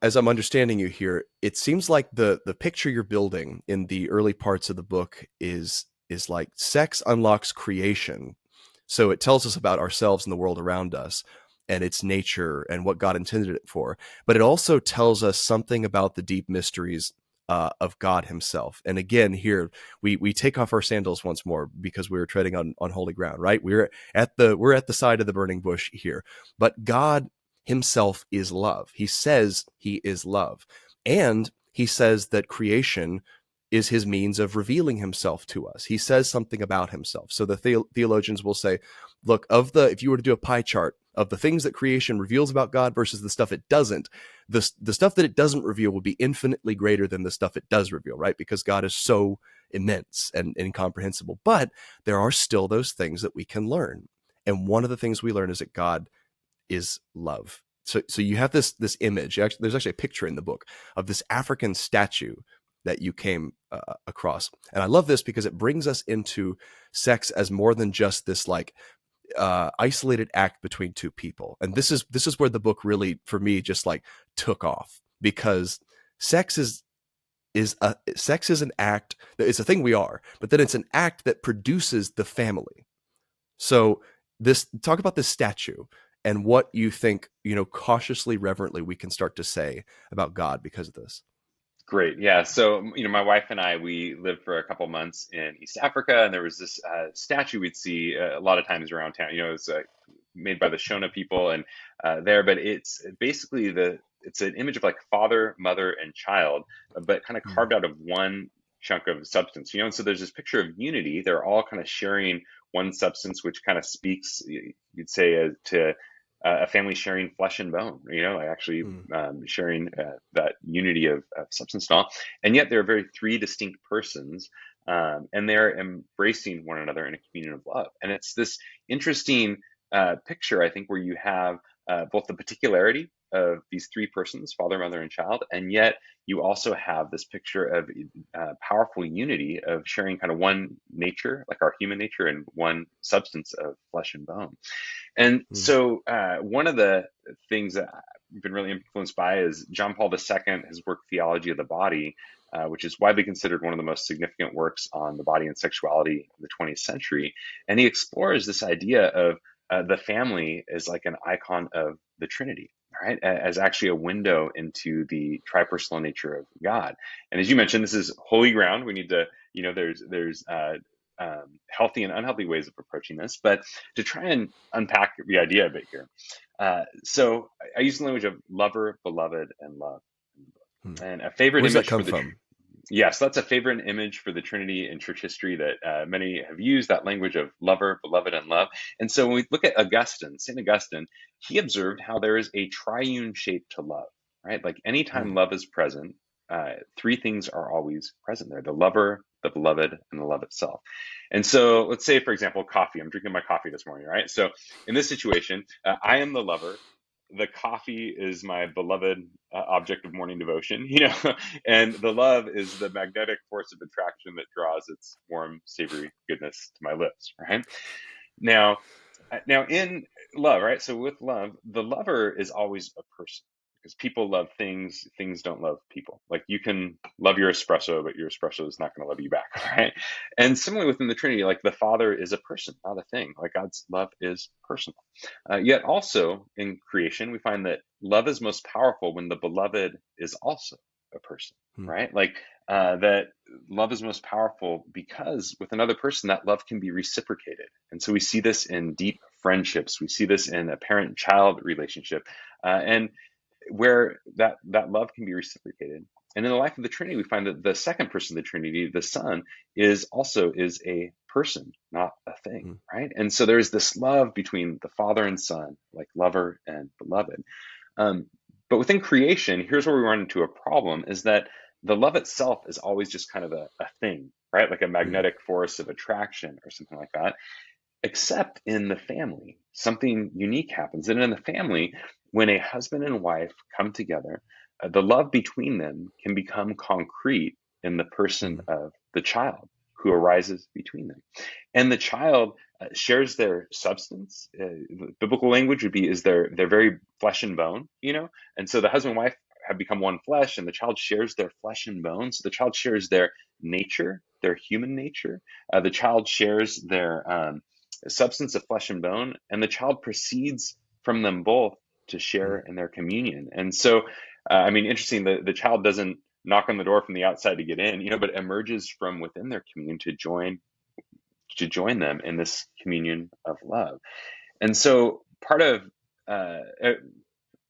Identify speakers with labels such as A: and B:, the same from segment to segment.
A: as I'm understanding you here, it seems like the picture you're building in the early parts of the book is like sex unlocks creation. So it tells us about ourselves and the world around us and its nature and what God intended it for. But it also tells us something about the deep mysteries of God Himself. And again, here we take off our sandals once more because we were treading on holy ground, right? We're at the side of the burning bush here. But God Himself is love. He says He is love. And He says that creation is His means of revealing Himself to us. He says something about Himself. So the theologians will say, look, if you were to do a pie chart of the things that creation reveals about God versus the stuff it doesn't, the stuff that it doesn't reveal would be infinitely greater than the stuff it does reveal, right? Because God is so immense and incomprehensible. But there are still those things that we can learn. And one of the things we learn is that God is love. So you have this image. Actually, there's actually a picture in the book of this African statue that you came across, and I love this because it brings us into sex as more than just this like isolated act between two people. And this is where the book really, for me, just like took off, because sex is an act. It's a thing we are, but then it's an act that produces the family. So this talk about this statue and what you think, cautiously, reverently we can start to say about God because of this.
B: Great. Yeah. So, my wife and I, we lived for a couple months in East Africa, and there was this statue we'd see a lot of times around town. It's made by the Shona people, and there, but it's basically it's an image of like father, mother, and child, but kind of carved out of one chunk of substance. And so there's this picture of unity. They're all kind of sharing one substance, which kind of speaks, you'd say, to a family sharing flesh and bone, like actually
A: Mm.
B: sharing that unity of substance and all. And yet they're very three distinct persons, and they're embracing one another in a communion of love. And it's this interesting picture, I think, where you have both the particularity of these three persons, father, mother, and child, and yet you also have this picture of powerful unity of sharing kind of one nature, like our human nature, and one substance of flesh and bone. And
A: Mm.
B: so, one of the things that I've been really influenced by is John Paul II, his work Theology of the Body, which is widely considered one of the most significant works on the body and sexuality of the 20th century. And he explores this idea of the family as like an icon of the Trinity, right? As actually a window into the tripersonal nature of God. And as you mentioned, this is holy ground. We need to, there's healthy and unhealthy ways of approaching this, but to try and unpack the idea a bit here. So I use the language of lover, beloved, and love.
A: Mm.
B: And a favorite
A: Where does that
B: image for
A: come
B: the
A: from?
B: yes, that's a favorite image for the Trinity in church history that many have used, that language of lover, beloved, and love. And so when we look at Augustine, St. Augustine, he observed how there is a triune shape to love, right? Like anytime
A: Mm.
B: love is present, three things are always present there: the lover, the beloved, and the love itself. And so let's say, for example, coffee. I'm drinking my coffee this morning, right? So in this situation, I am the lover. The coffee is my beloved object of morning devotion, and the love is the magnetic force of attraction that draws its warm, savory goodness to my lips, right? Now, now in love, right? So with love, the lover is always a person because people love things. Things don't love people. Like you can love your espresso, but your espresso is not going to love you back, right? And similarly within the Trinity, like the Father is a person, not a thing. Like God's love is personal. Yet also in creation, we find that love is most powerful when the beloved is also a person,
A: Mm.
B: right? Like that love is most powerful because with another person, that love can be reciprocated. And so we see this in deep friendships. We see this in a parent-child relationship, and where that love can be reciprocated. And in the life of the Trinity, we find that the second person of the Trinity, the Son, is a person, not a thing,
A: Mm.
B: right? And so there's this love between the Father and Son, like lover and beloved. Um, but within creation, here's where we run into a problem: is that the love itself is always just kind of a thing, right? Like a
A: Mm.
B: magnetic force of attraction or something like that. Except in the family, something unique happens. And in the family, when a husband and wife come together, the love between them can become concrete in the person
A: Mm.
B: of the child who arises between them. And the child shares their substance. Biblical language would be is their very flesh and bone, And so the husband and wife have become one flesh, and the child shares their flesh and bones. The child shares their nature, their human nature. The child shares their substance of flesh and bone, and the child proceeds from them both to share in their communion. And so, I mean, interesting, the child doesn't knock on the door from the outside to get in, but emerges from within their communion to join them in this communion of love. And so part of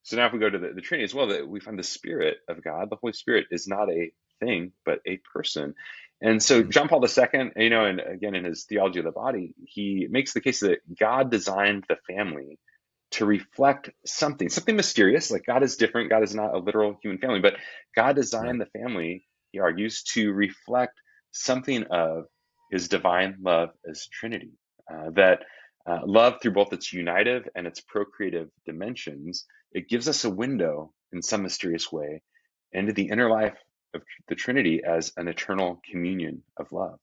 B: so now if we go to the Trinity as well, that we find the Spirit of God, the Holy Spirit is not a thing, but a person. And so
A: Mm-hmm.
B: John Paul II, and again in his Theology of the Body, he makes the case that God designed the family to reflect something mysterious. Like, God is different. God is not a literal human family, but God
A: Right.
B: designed the family, he argues, to reflect something of his divine love as Trinity. That love, through both its unitive and its procreative dimensions, it gives us a window in some mysterious way into the inner life of the Trinity as an eternal communion of love.